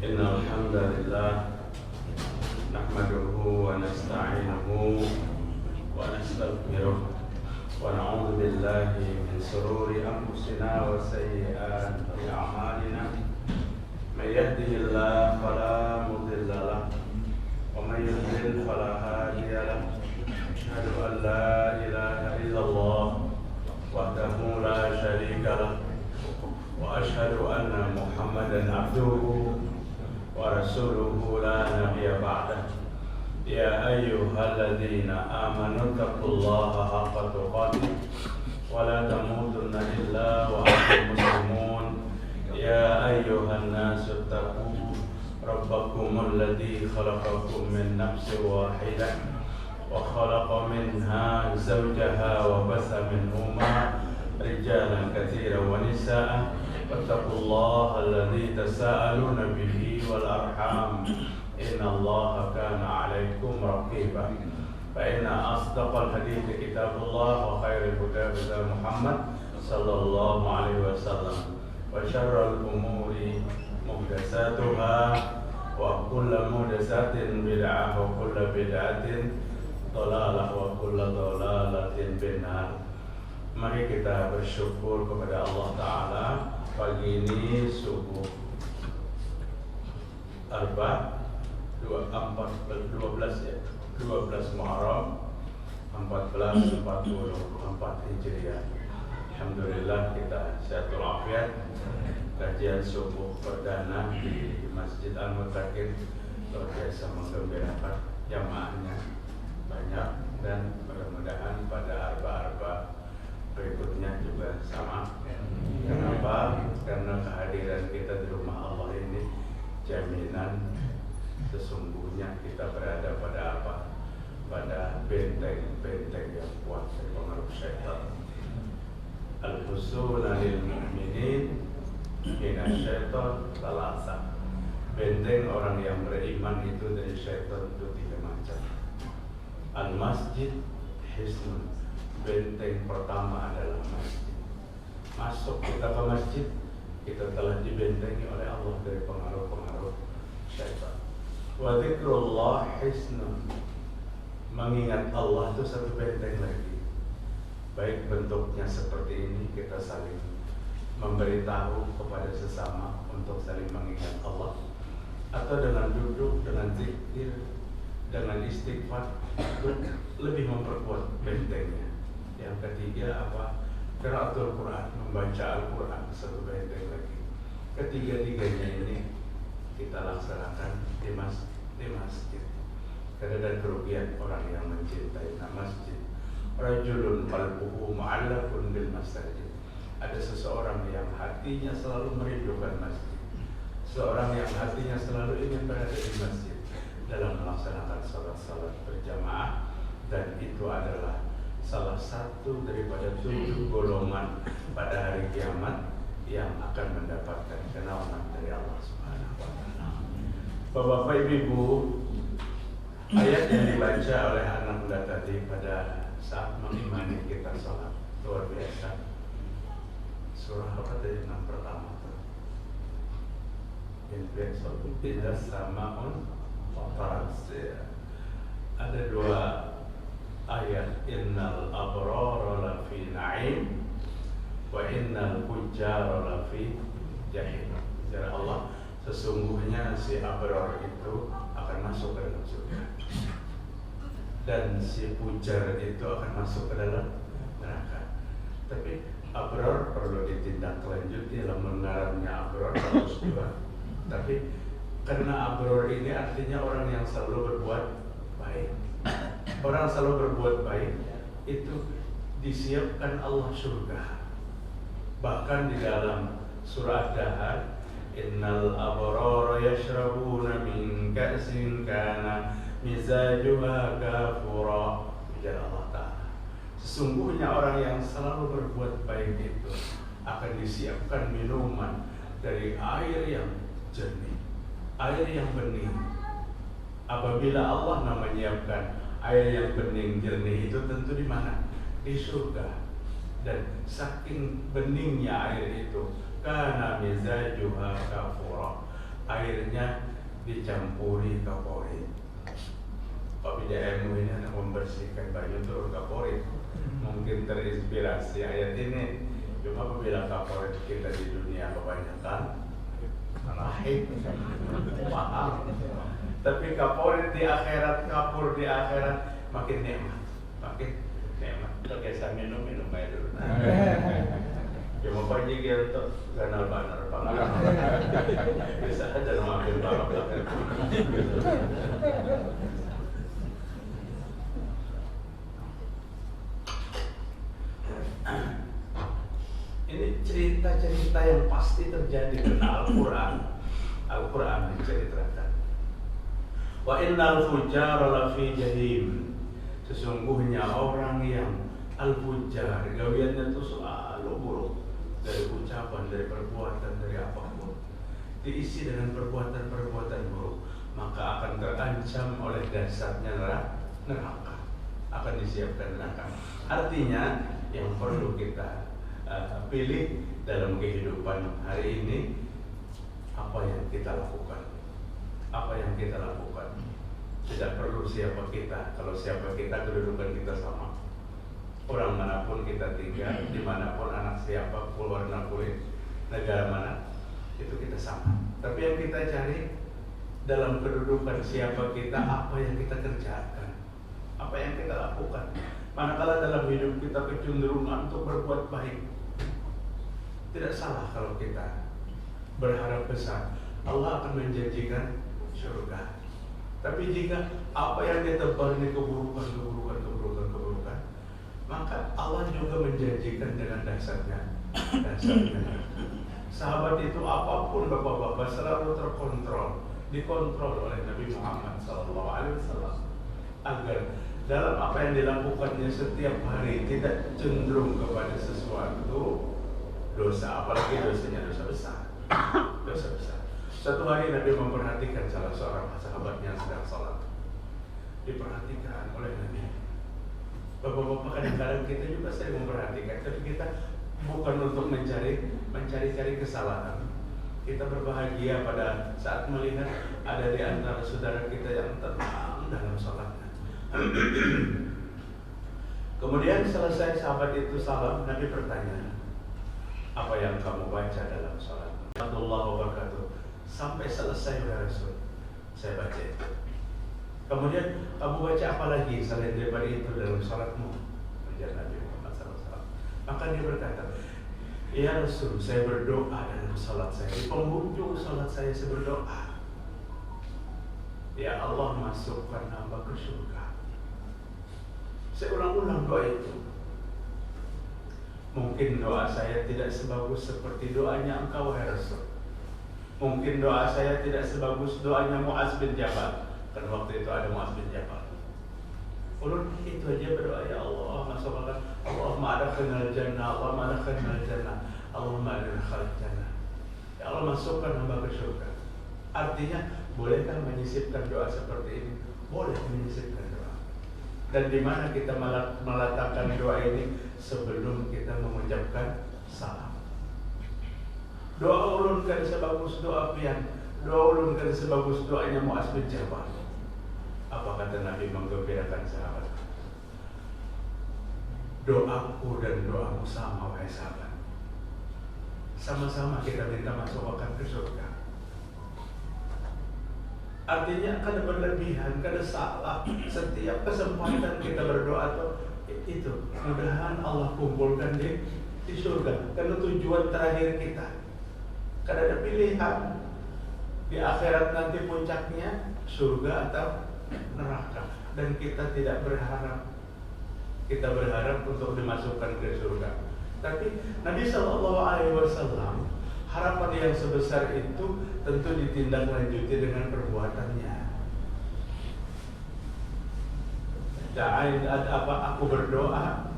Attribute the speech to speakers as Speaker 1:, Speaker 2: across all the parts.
Speaker 1: إن الحمد لله نحمده ونستعينه ونستغفره ونعوذ بالله من شرور أنفسنا وسيئات أعمالنا من يهده الله فلا مضل له ومن يضلل فلا هادي له أشهد أن لا إله إلا الله وحده لا شريك له وأشهد أن محمدا عبده ورسوله لا نبي بعده يا أيها الذين آمنوا اتقوا الله حق تقاته ولا تموتن إلا وأنتم مسلمون يا أيها الناس اتقوا ربكم الذي خلقكم من نفس واحدة وخلق منها زوجها وبث منهما رجالا كثيرا ونساء واتقوا الله الذي تساءلون به والأرحام إن الله كان عليكم رقيبا فإن أصدق الحديث كتاب الله وخير الهدى هدى محمد صلى الله عليه وسلم وشر الأمور محدثاتها وكل محدثات بدعة وكل بدعة ضلالة وكل ضلالة في النار. Mari kita bersyukur kepada Allah Ta'ala. Pagi ini subuh Arba 12 Muharram 1444 Hijriah. Alhamdulillah kita sehat walafiat. Kajian subuh perdana di Masjid Al-Muttaqin luar biasa menggembirakan, jamaahnya banyak dan mudah-mudahan pada arba-arba berikutnya juga sama. Kenapa? Karena kehadiran kita di rumah Allah ini jaminan sesungguhnya kita berada pada apa? Pada benteng-benteng yang kuat dari pengaruh syaitan. Al-husuna lil mu'minin mina syaitan talasa. Benteng orang yang beriman itu dari syaitan itu 3 macam. Al-masjid hisnun. Benteng pertama adalah masjid. Masuk kita ke masjid, kita telah dibentengi oleh Allah dari pengaruh-pengaruh syaitan. Wa dzikrullah hisnun. Mengingat Allah itu satu benteng lagi. Baik bentuknya seperti ini, kita saling memberitahu kepada sesama untuk saling mengingat Allah, atau dengan duduk, dengan zikir, dengan istighfar, itu lebih memperkuat bentengnya. Yang ketiga apa? Qiraatul Quran, membaca Al-Quran, satu benteng lagi. Ketiga-tiganya ini kita laksanakan di masjid. Karena ada kerugian orang yang mencintai masjid. Rajulun qalbuhu mu'allaqun bil masjid. Ada seseorang yang hatinya selalu merindukan masjid. Seorang yang hatinya selalu ingin berada di masjid dalam melaksanakan salat-salat berjamaah, dan itu adalah salah satu daripada 7 golongan pada hari kiamat yang akan mendapatkan kenalan dari Allah Subhanahu wa taala. Bapak Ibu, ayat yang dibaca oleh anak muda tadi pada saat mengimani kita salat luar biasa. Surah apa tadi yang pertama tuh? Tidak samaun faras. Ada 2 ayat, innal abrara lafi na'im wa innal fujjara lafi jahim. Bicara Allah, sesungguhnya si abrar itu akan masuk ke dalam surga dan si fujar itu akan masuk ke dalam neraka. Tapi abrar perlu ditindaklanjuti dalam mengarangnya abrar harus juga. Tapi karena abrar ini artinya orang yang selalu berbuat baik. Orang selalu berbuat baik itu disiapkan Allah surga. Bahkan di dalam surah Dahar, innal abrara yashrabuna min ka'sin kana mizajuha kafura. Bicara Allah Ta'ala, sesungguhnya orang yang selalu berbuat baik itu akan disiapkan minuman dari air yang jernih, air yang bening. Apabila Allah menyiapkan air yang bening jernih itu tentu di mana? Di surga. Dan saking beningnya air itu, kana mizajuha kafura, air akhirnya dicampuri kaporit. Pak BDM ini anak membersihkan baju turun kaporit. Mungkin terinspirasi ayat ini. Cuma apabila kaporit kita di dunia kebanyakan pahit, mahal. Tapi kaporit di akhirat, kapur di akhirat makin nikmat, makin nikmat. Kita biasa minum air dulu. Cuma pagi kita ganal banar panggilan. Bisa aja ngambil balap. Ini cerita-cerita yang pasti terjadi di Al-Quran. Al-Quran menceritakan. Wa innal fujjara lafi jahim. Sesungguhnya orang yang al-fujjar, gawiannya itu selalu buruk, dari ucapan, dari perbuatan, dari apapun, diisi dengan perbuatan-perbuatan buruk, maka akan terancam oleh dasarnya neraka, akan disiapkan neraka. Artinya yang perlu kita pilih dalam kehidupan hari ini, apa yang kita lakukan, apa yang kita lakukan. Tidak perlu siapa kita, kalau siapa kita kedudukan kita sama. Orang manapun kita tinggal, dimanapun anak siapa, warna kulit, negara mana, itu kita sama. Tapi yang kita cari dalam kedudukan siapa kita, apa yang kita kerjakan, apa yang kita lakukan. Manakala dalam hidup kita kecenderungan untuk berbuat baik, tidak salah kalau kita berharap besar Allah akan menjanjikan surga. Tapi jika apa yang ditebal ini keburukan, maka Allah juga menjanjikan dengan dasarnya. Sahabat itu apapun bapak-bapak selalu dikontrol oleh Nabi Muhammad SAW agar dalam apa yang dilakukannya setiap hari tidak cenderung kepada sesuatu dosa, apalagi dosanya dosa besar. Satu hari Nabi memperhatikan salah seorang sahabatnya yang sedang sholat. Diperhatikan oleh Nabi. Bapak-bapak, kadang-kadang kita juga sering memperhatikan, tapi kita bukan untuk mencari kesalahan. Kita berbahagia pada saat melihat ada di antara saudara kita yang tenang dalam sholatnya. Kemudian selesai sahabat itu salam, Nabi bertanya, apa yang kamu baca dalam sholat? Warahmatullahi wabarakatuh. Sampai selesai ya Rasul, saya baca itu. Kemudian kamu baca apa lagi selain daripada itu dalam sholatmu? Ujar Nabi Muhammad SAW. Maka dia berkata, ya Rasul, saya berdoa dalam sholat saya. Di penghujung sholat saya berdoa, ya Allah, masukkan hamba ke surga. Saya ulang-ulang doa itu. Mungkin doa saya tidak sebagus seperti doanya engkau, ya Rasul. Mungkin doa saya tidak sebagus doanya Mu'az bin Jabal. Karena waktu itu ada Mu'az bin Jabal. Ulun itu aja berdoa, ya Allah, masukkan, Allahumma adkhilnal jannah, Allahumma adkhilnal jannah, Allahumma adkhilnal jannah. Ya Allah, masukkan hamba ke surga. Artinya, bolehkah menyisipkan doa seperti ini? Boleh menyisipkan doa. Dan di mana kita meletakkan doa ini? Sebelum kita mengucapkan salam. Doa ulun kan sebagus doa pian, doa ulun kan sebagus doanya Mu'az bin Jabal. Apa kata Nabi menggembirakan sahabat? Doaku dan doamu sama, wahai sahabat. Sama-sama kita minta masukkan ke surga. Artinya kada berlebihan, kada salah. Setiap kesempatan kita berdoa itu mudah-mudahan Allah kumpulkan di surga. Karena tujuan terakhir kita. Kada ada pilihan. Di akhirat nanti puncaknya surga atau neraka. Dan kita tidak berharap. Kita berharap untuk dimasukkan ke surga. Tapi Nabi SAW harapan yang sebesar itu tentu ditindaklanjuti dengan perbuatannya. Aku berdoa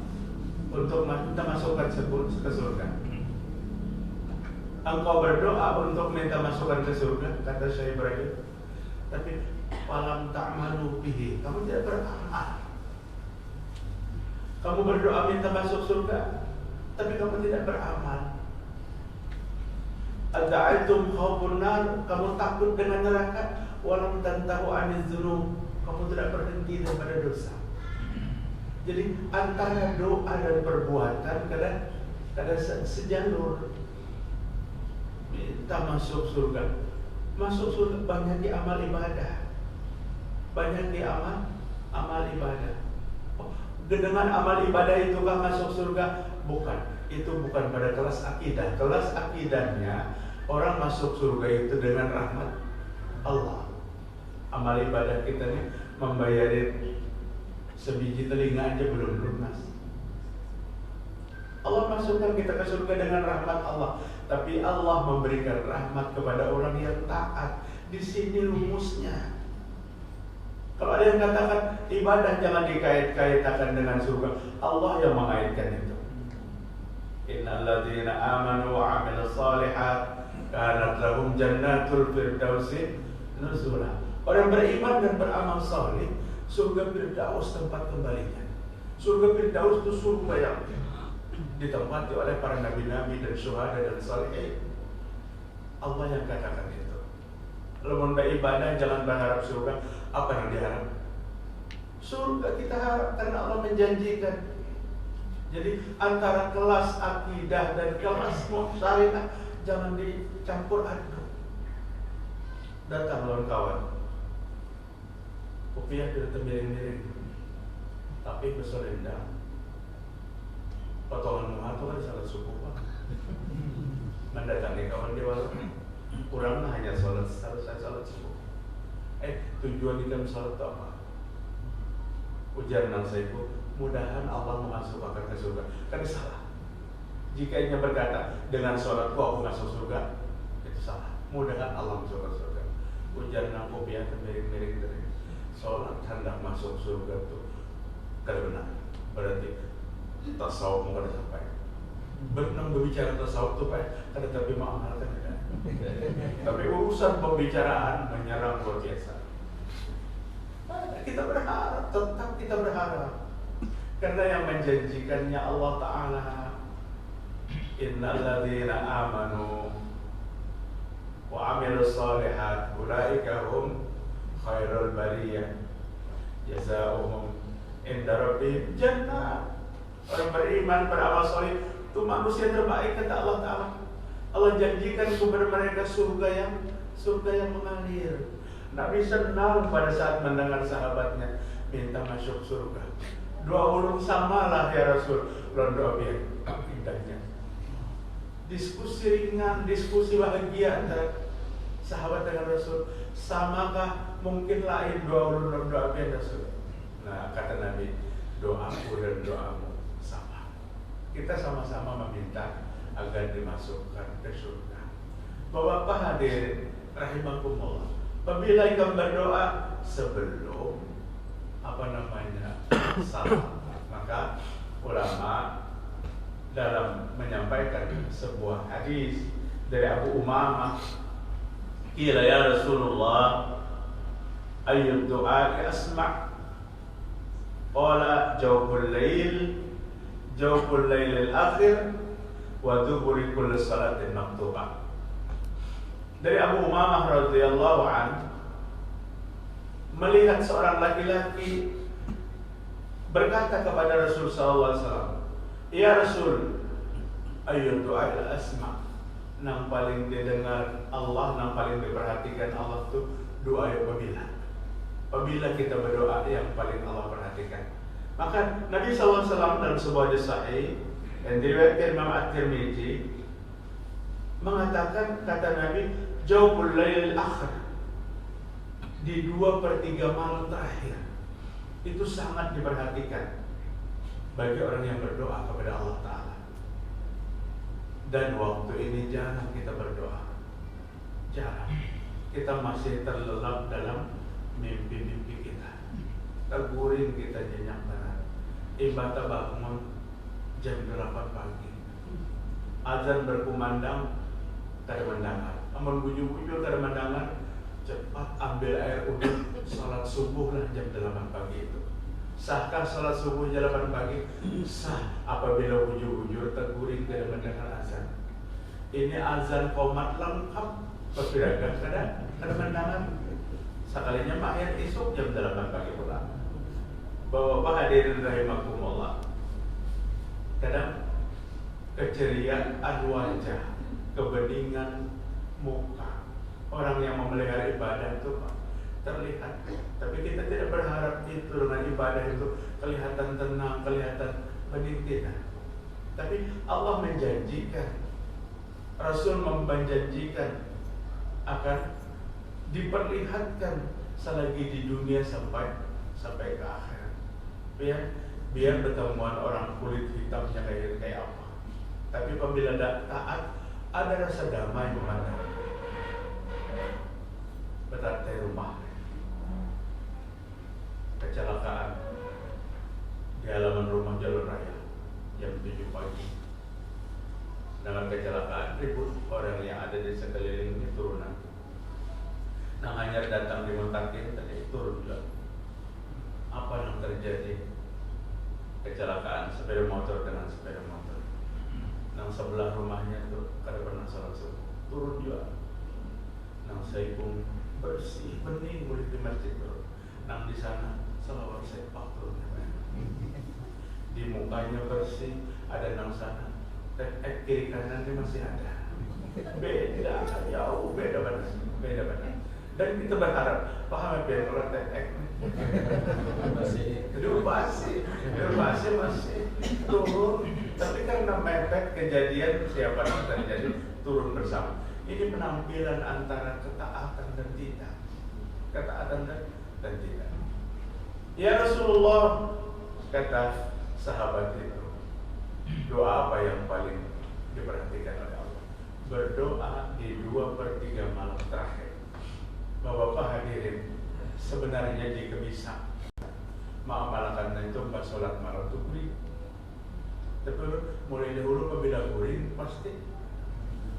Speaker 1: untuk minta masukkan ke surga. Engkau berdoa untuk minta masukkan ke surga, kata Syekh Ibrahim. Tapi walam ta'malu bihi, kamu tidak beramal. Kamu berdoa minta masuk surga, tapi kamu tidak beramal. Ada'aitum khaufun nar, kamu takut dengan neraka, walam tantahu aniz dzunub, kamu tidak berhenti daripada dosa. Jadi antara doa dan perbuatan kadang sejalur. Minta masuk surga. Masuk surga banyak di amal ibadah. Banyak di amal ibadah. Dengan amal ibadah itu kan masuk surga? Bukan. Itu bukan pada kelas akidah. Kelas akidahnya orang masuk surga itu dengan rahmat Allah. Amal ibadah kita nih membayarin sebiji telinga aja belum lunas. Allah masukkan kita ke surga dengan rahmat Allah, tapi Allah memberikan rahmat kepada orang yang taat. Di sini rumusnya. Kalau ada yang katakan ibadah jangan dikait-kaitkan dengan surga, Allah yang mengaitkan itu. Innal ladzina amanu wa 'amilus shalihat kanat lahum jannatul firdausi nuzula. Orang beriman dan beramal saleh, surga Firdaus tempat kembalinya. Surga Firdaus itu surga yang ditempati oleh para nabi-nabi dan syuhada dan saleh. Allah yang katakan itu. Kalau mau beribadah jangan berharap surga. Apa yang diharap? Surga kita harap karena Allah menjanjikan. Jadi antara kelas akidah dan kelas syariah jangan dicampur aduk. Datang lawan kawan, kopiah tidak termiring-miring, tapi berselendang. Potongan muha itu kan salat subuh pak. Mendatangi kawan di warung, kurang hanya salat subuh. Tujuan kita salat itu apa? Ujar nang saiku, mudahan Allah memasukkan ke surga. Kan salah. Jika ia berkata dengan sholatku aku masuk surga, itu salah. Mudahan Allah masuk ke surga. Ujar nang kopiah miring-miring dari sholat hendak masuk surga itu kalau benar. Berarti tasawuf mau sampai. Berenang berbicara tasawuf itu pak, ada tapi mengamalkan tidak. Tapi urusan pembicaraan menyerang luar biasa. Kita berharap, tetap kita berharap. Karena yang menjanjikannya Allah Ta'ala, innal ladzina amanu wa 'amilus shalihat ulaika hum khairul bariyah jazaohum inda rabbihim jannah. Orang beriman, beramal saleh itu manusia terbaik kata Allah Ta'ala. Allah janjikan kepada mereka surga yang mengalir. Nabi senang pada saat mendengar sahabatnya minta masuk surga. Dua ulun samalah ya Rasul, londo biar indahnya. Diskusi ringan, diskusi bahagia antara sahabat dengan Rasul. Samakah mungkin lain dua ulun londo biar Rasul? Nah kata Nabi, doaku dan doamu sama. Kita sama-sama meminta agar dimasukkan ke surga. Bapak hadirin rahimakumullah. Apabila kita berdoa sebelum salat, maka ulama dalam menyampaikan sebuah hadis dari Abu Umamah, qila ya Rasulullah ayyud du'a asma' qala jawful lail al-akhir wa duburi kulli salatin maktubah. Dari Abu Umamah radhiyallahu anhu melihat seorang laki-laki berkata kepada Rasul sallallahu alaihi wasallam, "Ya Rasul, ayyul du'a asma." Nang paling didengar Allah, nang paling diperhatikan Allah itu doa apabila. Apabila kita berdoa yang paling Allah perhatikan. Maka Nabi sallallahu alaihi wasallam dalam sebuah hadis sahih yang diriwayatkan Imam At-Tirmidzi mengatakan, kata Nabi, jawful lail akhir, di 2/3 malam terakhir itu sangat diperhatikan bagi orang yang berdoa kepada Allah Ta'ala. Dan waktu ini jarang kita berdoa, jarang. Kita masih terlelap dalam mimpi-mimpi kita. Terguring kita nyenyak berat. Ibadah bangun jam 8 pagi, azan berkumandang kada mendengar, amun bujur-bujur kada mendengar, cepat ambil air uduk, salat subuh lah jam 8 pagi itu. Sahkah salat subuh jam 8 pagi? Sah apabila bujur-bujur terguring kada mendengar azan. ini azan komat lengkap berbeda kada mendangan sekalinya mahyar isuk jam 8 pagi pula. Bapak hadirin rahimakumullah, kadang keceriaan wajah, kebeningan muka orang yang memelihara ibadah itu terlihat. Tapi kita tidak berharap itu dengan ibadah itu kelihatan tenang, kelihatan bening, tidak. Tapi Allah menjanjikan, Rasul menjanjikan akan diperlihatkan selagi di dunia sampai ke akhirat. Biar pertemuan orang kulit hitamnya kayak apa. Tapi apabila taat, ada rasa damai memandang. Betul rumah. Kecelakaan di halaman rumah jalur raya jam 7 pagi. Dengan kecelakaan ribut orang yang ada di sekeliling ini turunan. Nah hanya datang di mentakin tadi turun juga. Apa yang terjadi? Kecelakaan sepeda motor dengan sepeda motor. Nang sebelah rumahnya tuh kada pernah sholat subuh, turun juga. Nang saya pun bersih bening mulai di masjid turun. Nang di sana selawat sepak turun. Di mukanya bersih, ada nang sana. Kiri kanan dia masih ada. Beda, jauh beda banget. Dan kita berharap, paham ya kalau tek masih turun, tapi karena mepet kejadian siapa yang terjadi turun bersama. Ini penampilan antara ketaatan dan tidak, Ya Rasulullah, kata sahabat itu, doa apa yang paling diperhatikan oleh Allah? Berdoa di 2/3 malam terakhir. Bapak hadirin, sebenarnya jika bisa mengamalkan itu pas sholat malam itu guring. Tapi mulai dahulu apabila guring pasti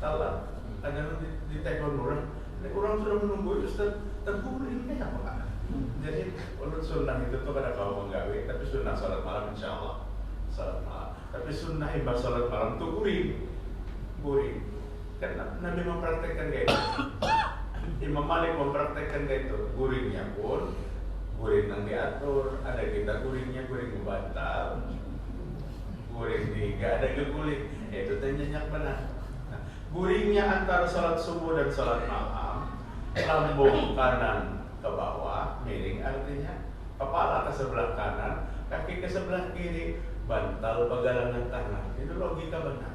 Speaker 1: talat. Ada di telepon orang sudah menunggu Ustaz terguringnya apa? Jadi menurut sunnah itu tuh kada kau menggawe, tapi sunnah sholat malam insya Allah sholat malam. Tapi sunnah ibadah sholat malam tuh guring. Karena Nabi mempraktekkan kayak itu. Imam Malik mempraktekkan kayak itu. Guringnya pun guring yang diatur. Ada kita guring membantal, guring tiga, ada guling. Itu nyenyak benar. Nah, guringnya antara sholat subuh dan sholat malam, lambung kanan ke bawah, miring artinya kepala ke sebelah kanan, kaki ke sebelah kiri, bantal pegangan tangan. Itu logika benar.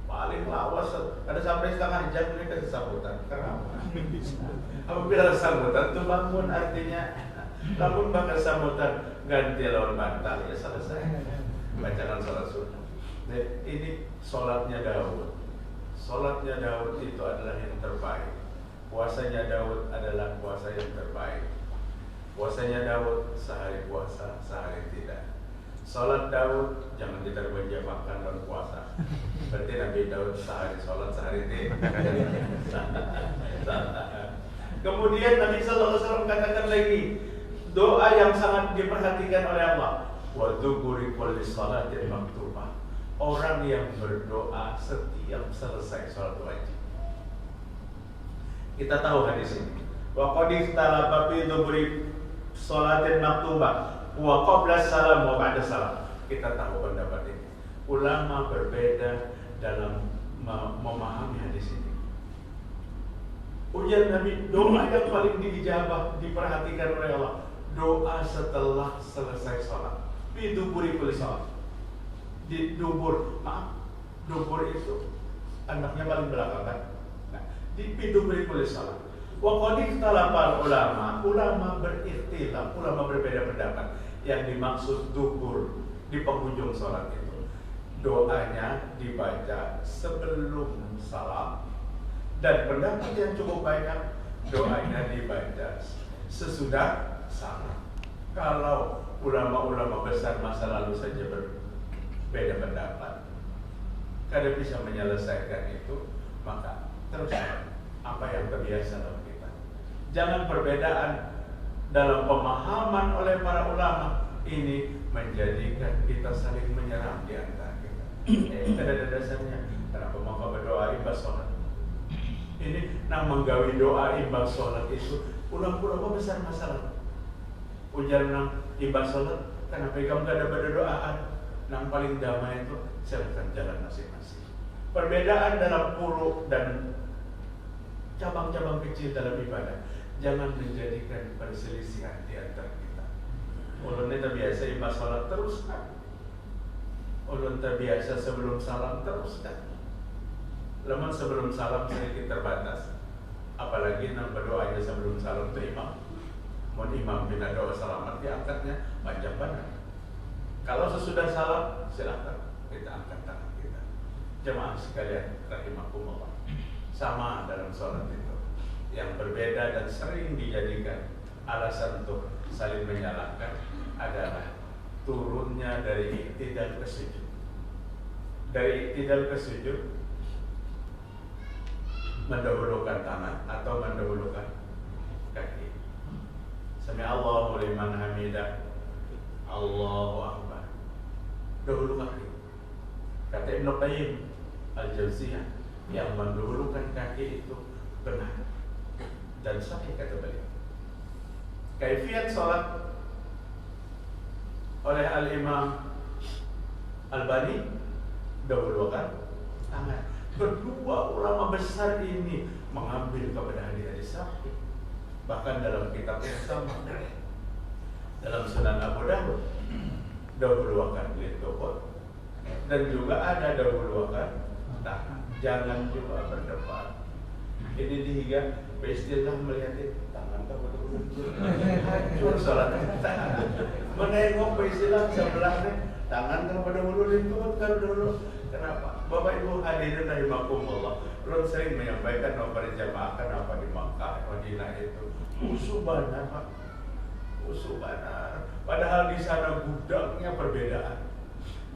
Speaker 1: Paling lawas, ada sampai setengah jam ini kasih sambutan. Kenapa? Apabila sambutan itu bangun artinya, lamun bakal sambutan ganti lawan bantal ya selesai. Bacaan sholat sunnah. Nah, ini sholatnya Daud. Sholatnya Daud itu adalah yang terbaik. Puasanya Daud adalah puasa yang terbaik. Puasanya Daud sehari puasa, sehari tidak. Sholat Daud jangan kita berjamaahkan dalam puasa. Berarti Nabi Daud sehari sholat, sehari tidak. Kemudian Nabi SAW katakan lagi doa yang sangat diperhatikan oleh Allah. Wa dzukuri kulli sholatin maktubah. Orang yang berdoa setiap selesai sholat wajib. Kita tahu hadis ini. Wa qad ikhtalafa fi dzukuri sholatin maktubah wa qabla salam wa ba'da salam. Kita tahu pendapat ini. Ulama berbeda dalam memahami hadis ini. Ujian Nabi, doa yang paling diijabah, diperhatikan oleh Allah, doa setelah selesai sholat. Di duburi kulli sholat. Di dubur, dubur itu anaknya paling belakang kan. Nah, di duburi kulli sholat. Wa qad ikhtalafa ulama berikhtilaf, ulama berbeda pendapat. Yang dimaksud dubur di penghujung sholat itu doanya dibaca sebelum salam, dan pendapat yang cukup banyak doanya dibaca sesudah salam. Kalau ulama-ulama besar masa lalu saja berbeda pendapat, kada bisa menyelesaikan itu, maka terus apa yang terbiasa dalam kita. Jangan perbedaan dalam pemahaman oleh para ulama ini menjadikan kita saling menyerang di antara kita. Ada dasarnya Kenapa mau berdoa imbas sholat? Ini nang menggawi doa imbas sholat itu ulang-ulang besar masalah. Ujar nang imbas sholat, kenapa kamu gak ada berdoaan? Nang paling damai itu silakan jalan masing-masing. Perbedaan dalam puluh dan cabang-cabang kecil dalam ibadah jangan menjadikan perselisihan di antara kita. Ulun ini terbiasa imbas sholat terus kan? Ulun terbiasa sebelum salam terus kan? Lemah sebelum salam sedikit terbatas, apalagi nang berdoanya sebelum salam itu imam. Mau imam bina doa salamat diangkatnya panjang banget. Kalau sesudah salam silakan kita angkat tangan kita. Jemaah sekalian rahimakumullah, sama dalam sholat itu. Yang berbeda dan sering dijadikan alasan untuk saling menyalahkan adalah turunnya dari iktidal ke sujud. Dari iktidal ke sujud mendahulukan tangan atau mendahulukan kaki. Sami Allahu liman hamidah, Allahu akbar. Dahulu kaki. Kata Ibnu Qayyim Al-Jauziyah, yang mendahulukan kaki itu benar dan sahih kata beliau. Kaifiat salat oleh Al-Imam Al-Bani dahulukan tangan. Kedua ulama besar ini mengambil kepada hadis sahih. Bahkan dalam kitab yang sama, dalam Sunan Abu Dawud, dahulukan lidukut, dan juga ada dahulukan tangan. Jangan juga berdepan. Ini dihiga beristilah melihat tangan kamu betul-betul hancur salat kita. Menengok beristilah sebelahnya tangan kamu dahulu lidukut kan dulu. Kenapa? Bapak Ibu hadirin rahimakumullah, ulun sering menyampaikan kepada jamaah kenapa di Makkah, Madinah itu usuh benar, Pak. Usuh benar. Padahal di sana gudangnya perbedaan.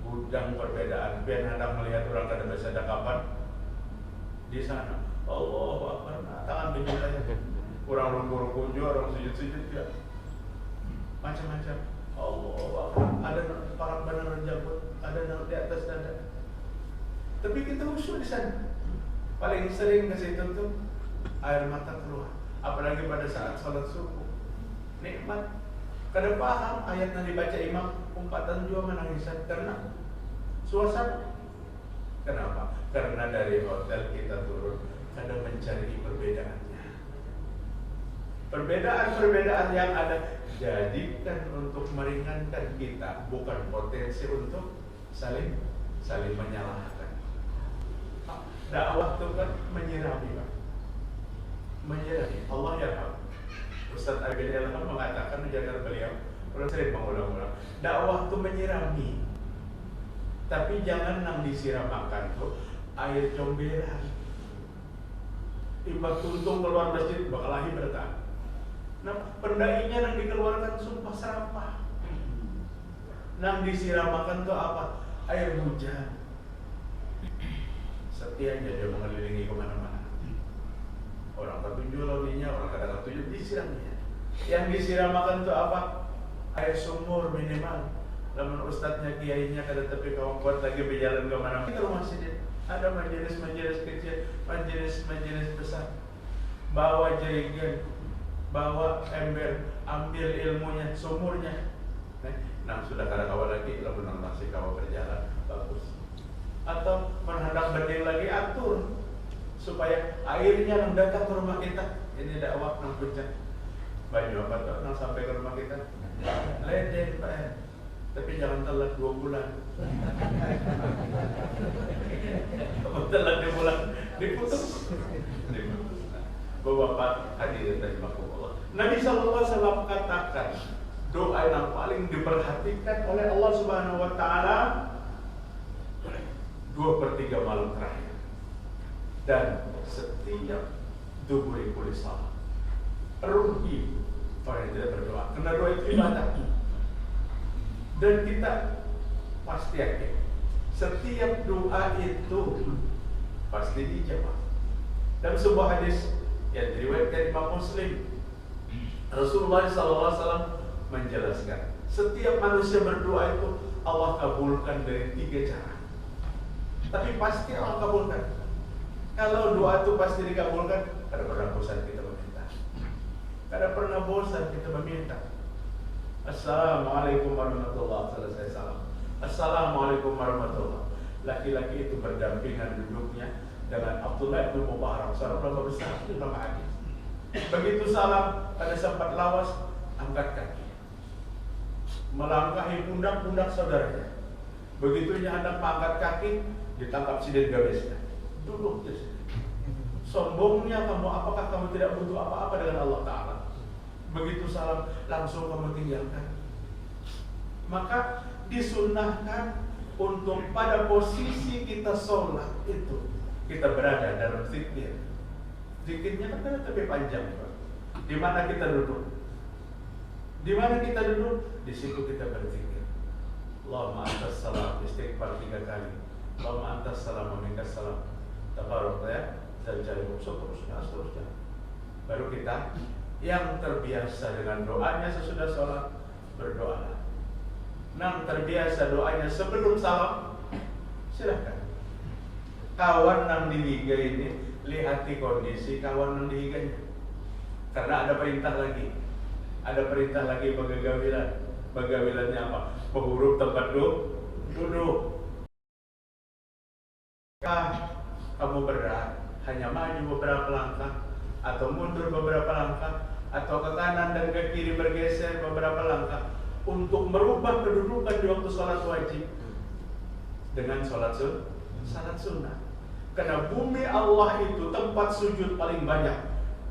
Speaker 1: Gudang perbedaan. Biar hendak melihat orang kada bersedekah kapan di sana. Allahu Akbar. Tangan pinjamnya. Orang ruku-ruku juga, orang sujud-sujud juga. Macam-macam. Allahu Akbar. Ada parang benar jambut, ada di atas dada. Tapi kita usul di sana. Paling sering ke situ tuh air mata keluar. Apalagi pada saat sholat subuh. Nikmat. Kada paham ayat yang dibaca imam umpatan juga menangisan karena suasana. Kenapa? Karena dari hotel kita turun kada mencari perbedaannya. Perbedaan-perbedaan yang ada jadikan untuk meringankan kita, bukan potensi untuk saling menyalahkan. Dakwah itu kan menyirami, Pak. Menyirami. Allah yarham. Ustaz Abidin Ilham mengatakan menjaga beliau, orang sering mengulang-ulang, dakwah itu menyirami. Tapi jangan nang disiramakan tuh air comberan. Imbak tuntung keluar masjid bakalahi berkah. Nah, pendainya nang dikeluarkan sumpah serapah. Nang disiramakan tuh apa? Air hujan. Setianya dia mengelilingi kemana-mana. Orang ketujuh launinya, orang kadang ketujuh disiramnya. Yang disiramakan itu apa? Air sumur minimal. Lamun ustadznya, kiainya kada tepi kawan kuat lagi berjalan kemana-mana. Kita masjid ada majelis-majelis kecil, majelis-majelis besar. Bawa jerigen, bawa ember, ambil ilmunya, sumurnya. Nah sudah kada kawal lagi, lamun masih kawal berjalan bagus. Atau menghadap bening lagi atur supaya airnya nang datang ke rumah kita. Ini dakwah nang puncak. Banyak apa tuh nang sampai ke rumah kita? Leden, Pak. Tapi jangan telat 2 bulan. Kalau telat 2 bulan diputus. Bapak hadirin rahimakumullah. Nabi sallallahu alaihi wasallam katakan, doa yang paling diperhatikan oleh Allah Subhanahu wa taala 2/3 malam terakhir, dan setiap duburi kulis salat. Rugi orang yang tidak berdoa, karena doa itu ibadah. Dan kita pasti yakin setiap doa itu pasti dijawab. Dalam sebuah hadis yang diriwayatkan Imam Muslim, Rasulullah SAW menjelaskan setiap manusia berdoa itu Allah kabulkan dari 3 cara. Tapi pasti Allah kabulkan. Kalau doa itu pasti dikabulkan, kada pernah bosan kita meminta. Kada pernah bosan kita meminta. Assalamualaikum warahmatullahi wabarakatuh. Selesai salam. Assalamualaikum warahmatullahi wabarakatuh. Laki-laki itu berdampingan duduknya dengan Abdullah bin Mubarak, seorang ulama besar, ulama hadis. Begitu salam, ada sempat lawas, angkat kaki, melangkahi pundak-pundak saudaranya. Begitu ia hendak mengangkat kaki, ditangkap sidin gabesnya. Duduk di sini. Sombongnya kamu, apakah kamu tidak butuh apa-apa dengan Allah Ta'ala? Begitu salam, langsung kamu tinggalkan. Maka disunnahkan untuk pada posisi kita sholat itu kita berada dalam zikir. Zikirnya kan lebih panjang, Pak. Di mana kita duduk? Di mana kita duduk? Di situ kita berzikir. Allahumma antas salam, istighfar 3 kali. Allahumma antas salam, wa minkas salam. Tabaraka ya, zal jalali seterusnya. Baru kita yang terbiasa dengan doanya sesudah sholat, berdoa. Yang terbiasa doanya sebelum salam, silahkan. Kawan yang dihiga ini, lihati kondisi kawan yang dihiganya. Karena ada perintah lagi. Ada perintah lagi bagawilan. Bagawilannya apa? Penghuruf tempat duduk. Kamu berat, hanya maju beberapa langkah, atau mundur beberapa langkah, atau ke kanan dan ke kiri bergeser beberapa langkah, untuk merubah kedudukan di waktu sholat wajib dengan sholat sunnah. Karena bumi Allah itu tempat sujud paling banyak.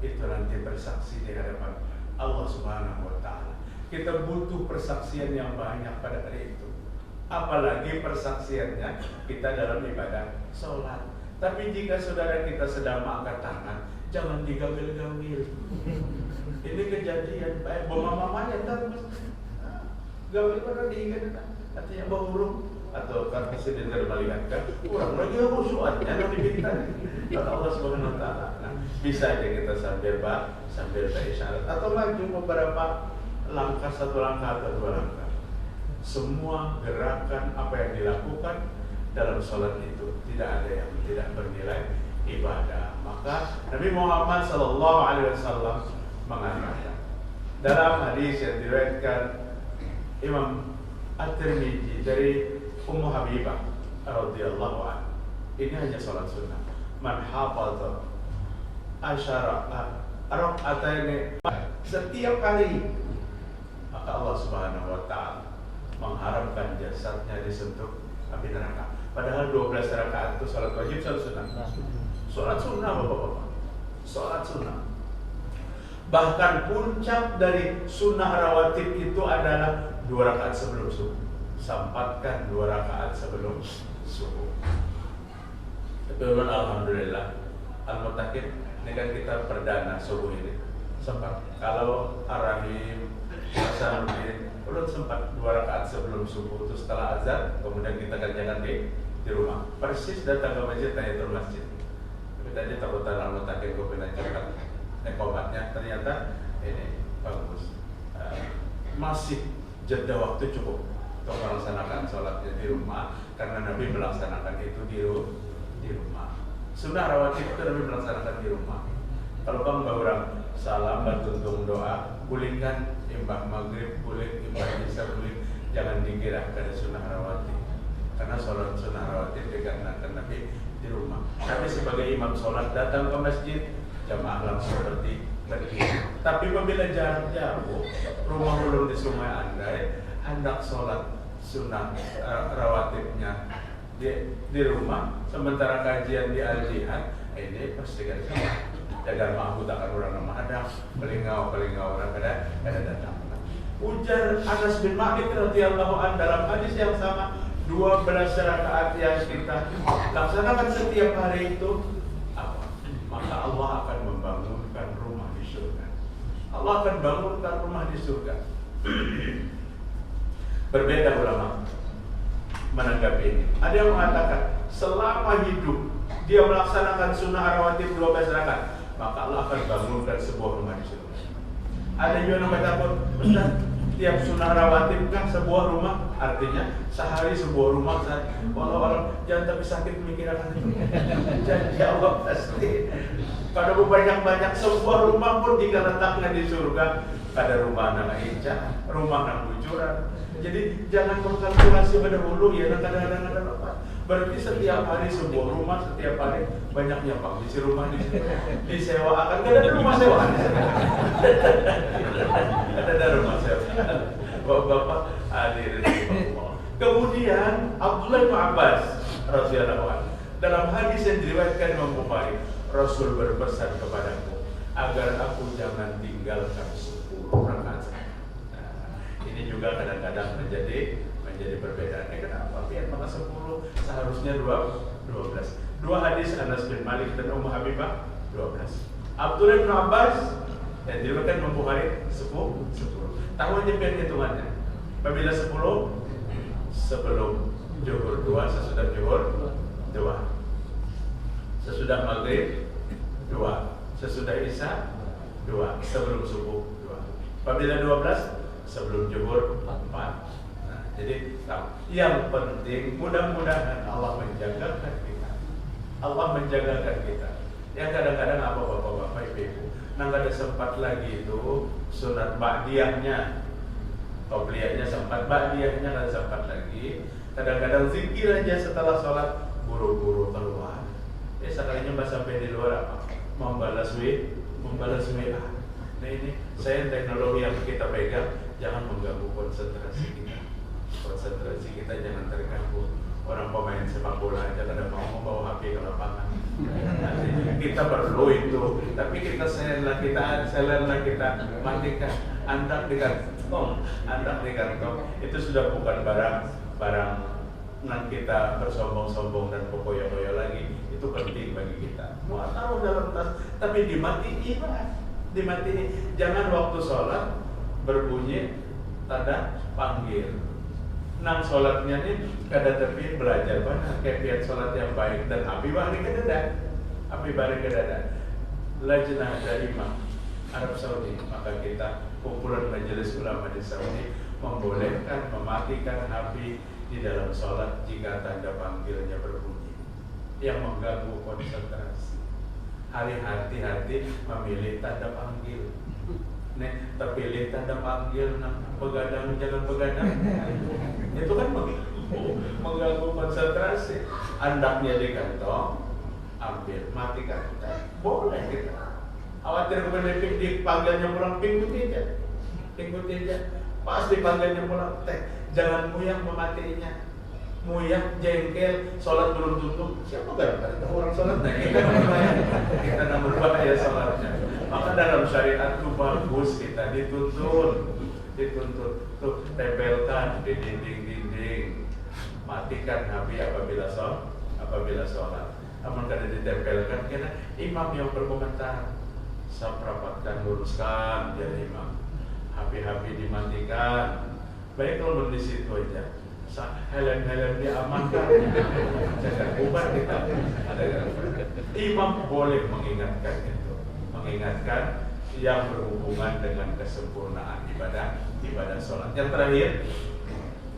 Speaker 1: Itu nanti bersaksi di hadapan Allah Subhanahu wa Ta'ala. Kita butuh persaksian yang banyak pada hari itu. Apalagi persaksiannya kita dalam ibadah sholat. Tapi jika saudara kita sedang mengangkat tangan, jangan digawil-gawil. Ini kejadian baik mamanya dan gawil pada diingat artinya bahurung atau karena presiden melihatkan kurang lagi khusyuannya nanti kita kata Allah Subhanahu wa Ta'ala. Nah, bisa aja kita sambil berisyarat atau maju beberapa langkah, 1 langkah atau 2 langkah. Semua gerakan apa yang dilakukan dalam sholat itu tidak ada yang tidak bernilai ibadah. Maka Nabi Muhammad SAW mengatakan dalam hadis yang diriwayatkan Imam At-Tirmidzi dari Ummu Habibah radhiyallahu anha, ini hanya sholat sunnah. Man hafadha asyara rak'ataini setiap kali, maka Allah Subhanahu wa Ta'ala mengharamkan jasadnya disentuh api neraka. Padahal 12 rakaat itu sholat wajib, sholat sunnah. Sholat sunnah, Bapak-bapak. Sholat sunnah. Bahkan puncak dari sunnah rawatib itu adalah 2 rakaat sebelum subuh. Sampatkan 2 rakaat sebelum subuh. Teman-teman, alhamdulillah, al-mutakin ini kan kita perdana subuh ini. Sempat kalau Ar-Rahim, Hasanuddin belum sempat 2 rakaat sebelum subuh itu setelah azan, kemudian kita kerjakan di rumah. Persis datang ke masjid, tahiyatul masjid. Tapi tadi takutan al-mutakin gue pernah cekat komatnya, ternyata ini bagus. Masih jeda waktu cukup untuk melaksanakan sholatnya di rumah, karena Nabi melaksanakan itu di rumah. Sunnah rawatib itu Nabi melaksanakan di rumah. Kalau bang orang salam bertuntung doa, gulingkan imbah maghrib, guling imbah isya, guling, jangan dikira ada sunnah rawatib. Karena sholat sunnah rawatib dikarenakan Nabi di rumah. Nabi sebagai imam sholat datang ke masjid, jamaah langsung seperti berdiri. Tapi apabila jarak jauh, rumah ulun di Sungai Andai, hendak sholat sunnah rawatibnya di rumah, sementara kajian di Al-Jihad, ini pasti kan sama. Jaga mampu takkan orang nama ada, pelingau orang ada datang. Ujar Anas bin Malik radhiyallahu anhu dalam hadis yang sama, 12 rakaat yang kita laksanakan setiap hari itu apa? Maka Allah akan membangunkan rumah di surga. Allah akan bangunkan rumah di surga. Berbeda ulama menanggapi ini. Ada yang mengatakan selama hidup dia melaksanakan sunnah rawatib 12 rakaat, maka Allah akan bangunkan sebuah rumah di surga. Ada juga yang mengatakan, Ustaz, Tiap sunnah rawatib kan sebuah rumah, artinya sehari sebuah rumah. Walau jangan tapi sakit pemikiran. Janji Allah pasti. Pada banyak-banyak sebuah rumah pun jika letaknya di surga, ada rumah anak Ica, rumah anak bujuran. Jadi jangan berkalkulasi pada hulu ya, kadang-kadang ada apa. Berarti setiap hari sebuah rumah, setiap hari banyaknya Pak, di rumah disewakan. Kan ada rumah sewaan. Ada rumah sewaan. Bapak-bapak hadirin. Kemudian Abdullah bin Abbas radhiyallahu anhu dalam hadis yang diriwayatkan Imam Bukhari, Rasul berpesan kepadaku agar aku jangan tinggalkan 10 rakaat. Ini juga kadang-kadang menjadi perbedaan. Kenapa? Biar maka 10 seharusnya 12. Dua hadis Anas bin Malik dan Ummu Habibah 12. Abdullah bin Abbas yang diriwayatkan Imam Bukhari 10. Tahu aja biar hitungannya. Apabila 10 sebelum zuhur 2, sesudah zuhur 2. Sesudah maghrib 2, sesudah isya 2, sebelum subuh 2. Apabila 12 sebelum zuhur 4. Jadi yang penting mudah-mudahan Allah menjagakan kita. Allah menjagakan kita. Yang kadang-kadang apa bapak-bapak ibu-ibu, nggak ada sempat lagi itu sunat ba'diyahnya, qobliyahnya sempat, ba'diyahnya nggak sempat lagi. Kadang-kadang zikir aja setelah sholat buru-buru keluar. Sekalinya mbak sampai di luar apa? Membalas WA. Nah ini saya teknologi yang kita pegang jangan mengganggu konsentrasi kita. Konsentrasi kita jangan terganggu. Orang pemain sepak bola aja kadang mau membawa HP ke lapangan. Kita perlu itu, tapi kita selenlah kita matikan. Andak di kantong itu sudah bukan barang yang kita bersombong-sombong dan pokoyo-poyo lagi. Itu penting bagi kita. Mau taruh dalam tas, tapi dimatiin. Jangan waktu sholat berbunyi tanda panggil. Nang sholatnya nih kada tapi belajar banget kepiat sholat yang baik dan api balik ke dada. Lajnah Daimah Arab Saudi, maka kita kumpulan majelis ulama di Saudi membolehkan mematikan api di dalam sholat jika tanda panggilnya berbunyi yang mengganggu konsentrasi. Hati-hati memilih tanda panggil. Terpilih tanda panggil, begadang jangan begadang. Itu kan mengganggu konsentrasi. Andaknya di kantong, ambil, matikan. Boleh kita. Khawatir kepada dipanggilnya pulang, ikuti aja. Pas dipanggilnya pulang, jangan muyang mematiinya. Muyang, jengkel, sholat belum tutup. Siapa kan? Orang sholat kita nak berbahaya sholatnya. Maka dalam syariat itu bagus kita dituntun. Tuh tempelkan di dinding. Matikan HP apabila sholat. Namun kada ditempelkan karena imam yang berkomentar. Saprapatkan, luruskan jadi imam. HP dimatikan. Baik kalau di situ aja. Helm diamankan. Jangan ubah kita. Imam boleh mengingatkan itu. Mengingatkan yang berhubungan dengan kesempurnaan ibadah sholat. Yang terakhir,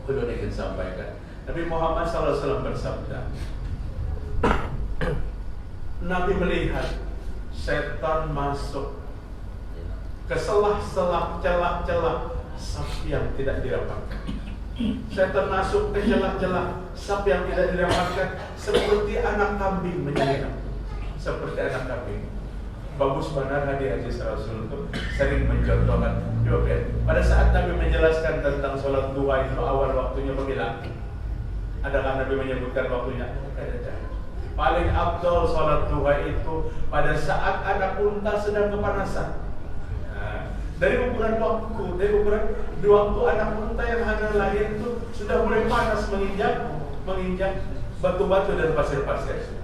Speaker 1: perlu ingin sampaikan. Nabi Muhammad SAW bersabda, Nabi melihat setan masuk ke celah-celah saf yang tidak dirapatkan. Setan masuk ke celah-celah saf yang tidak dirapatkan seperti anak kambing menyelinap. Seperti anak kambing. Bagus benar hadis Rasul itu sering mencontohkan. Coba pada saat Nabi menjelaskan tentang sholat duha itu awal waktunya berapa? Adakah Nabi menyebutkan waktunya? Paling afdal sholat duha itu pada saat anak unta sedang kepanasan. Dari ukuran waktu anak unta yang ada lahir itu sudah mulai panas menginjak batu-batu dan pasir-pasir.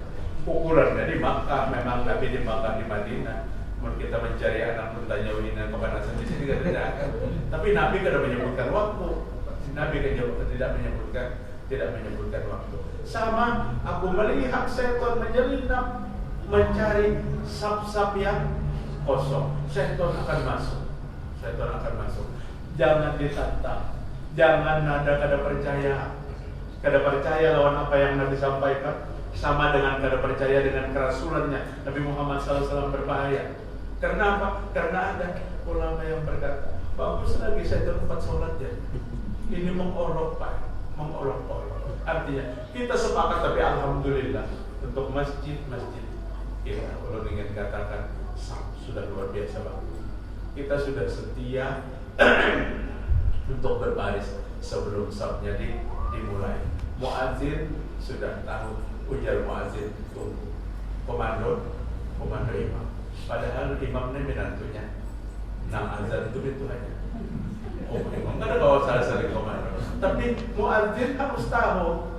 Speaker 1: Ukurannya di Makkah, memang Nabi di Makkah, di Madinah. Mungkin kita mencari anak untanya wina kepanasan di sini tidak. Tapi Nabi tidak menyebutkan waktu. Nabi tidak menyebutkan waktu. Sama, aku melihat setan menyelinap mencari sap-sap yang kosong. Setan akan masuk. jangan ditantang, jangan ada kada percaya. Kada percaya lawan apa yang Nabi sampaikan sama dengan kada percaya dengan kerasulannya Nabi Muhammad SAW berbahaya. Karena apa? Karena ada ulama yang berkata, bagus lagi saya tempat sholat ya. Ini mengolok Pak, mengolok-olok. Artinya kita sepakat, tapi alhamdulillah untuk masjid-masjid kita, kalau ingin katakan sudah luar biasa Pak. Kita sudah setia untuk berbaris sebelum safnya dimulai. Muadzin sudah tahu, ujar muadzin tunggu. Komando imam. Padahal imamnya menantunya. Nah azan itu aja. Oh, memang nggak ada bawa salah komando. Tapi muadzin harus tahu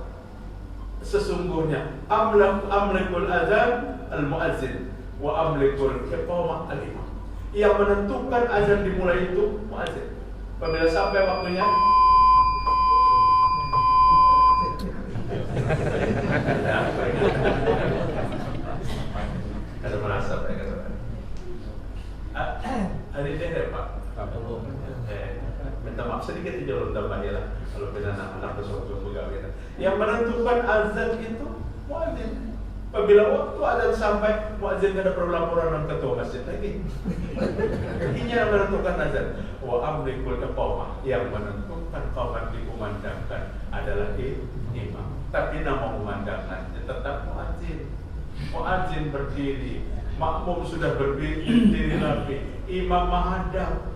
Speaker 1: sesungguhnya amlikul azan al muadzin wa amlikul iqamah al imam. Yang menentukan azan dimulai itu muadzin. Apabila sampai waktunya ada merasa Pak, hari ini deh Pak. Minta maaf sedikit aja loh tambah ya lah. Kalau benar anak-anak sesuatu pegawai. Yang menentukan azan itu muadzin. Apabila waktu azan sampai, muadzin ada perlu laporan dengan ketua masjid lagi. Ini yang menentukan azan. Wa amlikul iqamah, yang menentukan qamat dikumandangkan adalah imam. Tapi nama pemandangannya tetap muadzin. Muadzin berdiri, makmum sudah berdiri rapi, imam menghadap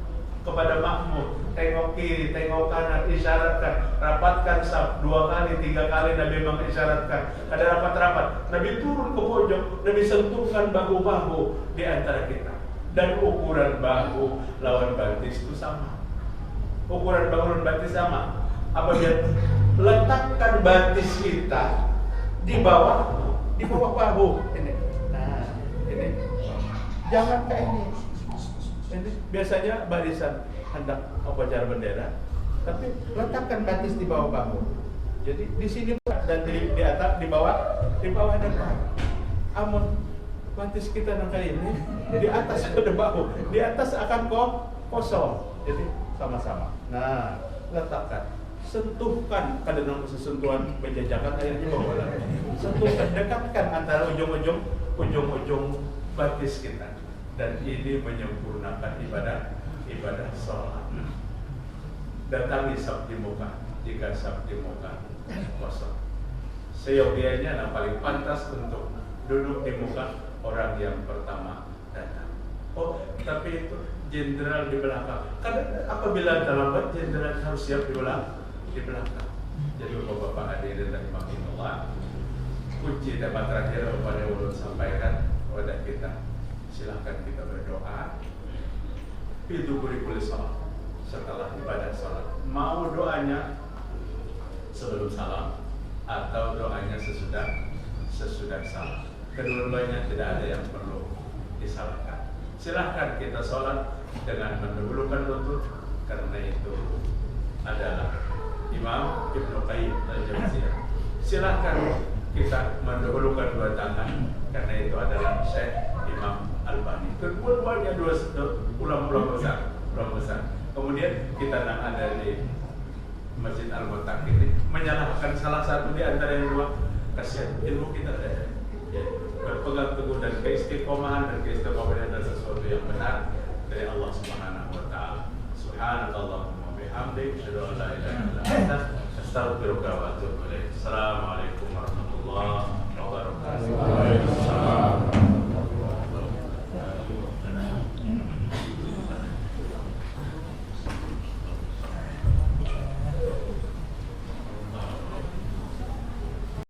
Speaker 1: kepada makmum, tengok kiri, tengok kanan, isyaratkan, rapatkan saf 2 kali, 3 kali Nabi mengisyaratkan. Ada rapat-rapat, Nabi turun ke pojok, Nabi sentuhkan bahu-bahu di antara kita. Dan ukuran bahu lawan batis itu sama. Ukuran bahu lawan batis sama. Apabila letakkan batis kita di bawah bahu ini. Nah, ini jangan kayak ini. Ini biasanya barisan hendak upacara bendera, tapi letakkan batis di bawah bahu. Jadi di sini dan di atas, di bawah dan bawah. Amun batis kita nang kayak ini di atas ada bahu, di atas akan kosong. Jadi sama-sama. Nah, letakkan. Sentuhkan, kadang sesentuhan penjajakan akhirnya bawa lagi. Sentuhkan, dekatkan antara ujung-ujung batis kita, dan ini menyempurnakan ibadah sholat. Datangi saf di muka, jika saf di muka kosong. Seyogianya yang paling pantas untuk duduk di muka orang yang pertama datang. Oh, tapi itu jenderal di belakang. Karena apabila terlambat, jenderal harus siap di belakang. Jadi Bapak hadirin dan rahimahullah, kunci dapat terakhir kepada ulun sampaikan kepada kita, silahkan kita berdoa itu berikul salat setelah ibadah salat. Mau doanya sebelum salam atau doanya sesudah salam, kedua-duanya tidak ada yang perlu disalahkan. Silahkan kita salat dengan mendahulukan lutut, karena itu adalah Imam Ibnu Qayyim al-Jauziyah. Silahkan kita mendahulukan 2 tangan, karena itu adalah Syekh Imam Albani. Kedua-duanya ulama besar. Kemudian kita ada di Masjid Al-Muttaqin ini menyalahkan salah satu di antara yang 2. Kasihan ilmu kita ada. Ya, berpegang teguh dan keistiqomahan adalah sesuatu yang benar dari Allah Subhanahu wa taala. Subhanallah. Alhamdulillah, asyhadu an la ilaha illa anta, astaghfiruka wa atubu ilaik. Assalamualaikum.